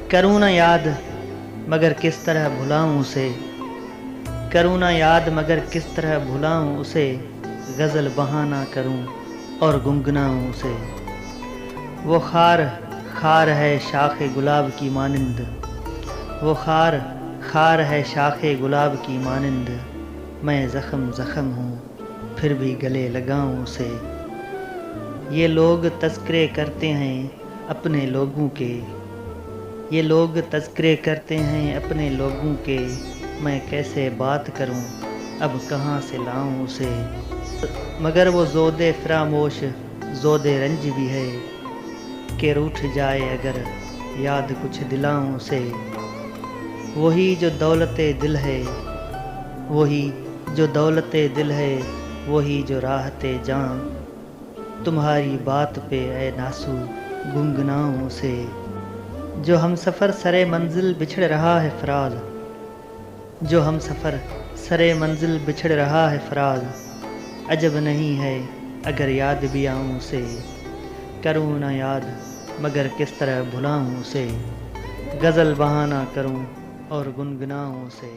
کروں نہ یاد مگر کس طرح بھلاؤں اسے، کروں نہ یاد مگر کس طرح بھلاؤں اسے، غزل بہانہ کروں اور گنگناؤں اسے۔ وہ خار خار ہے شاخ گلاب کی مانند، وہ خار خار ہے شاخ گلاب کی مانند، میں زخم زخم ہوں پھر بھی گلے لگاؤں اسے۔ یہ لوگ تذکرے کرتے ہیں اپنے لوگوں کے، یہ لوگ تذکرے کرتے ہیں اپنے لوگوں کے، میں کیسے بات کروں اب کہاں سے لاؤں اسے۔ مگر وہ زود فراموش زود رنج بھی ہے، کہ روٹھ جائے اگر یاد کچھ دلاؤں اسے۔ وہی جو دولت دل ہے، وہی جو دولت دل ہے، وہی جو راحت جاں، تمہاری بات پہ اے ناسو گنگناؤں اسے۔ جو ہم سفر سرے منزل بچھڑ رہا ہے فراز، جو ہم سفر سرے منزل بچھڑ رہا ہے فراز، عجب نہیں ہے اگر یاد بھی آؤں اسے۔ کروں نہ یاد مگر کس طرح بھلاؤں اسے، غزل بہانہ کروں اور گنگناؤں اسے۔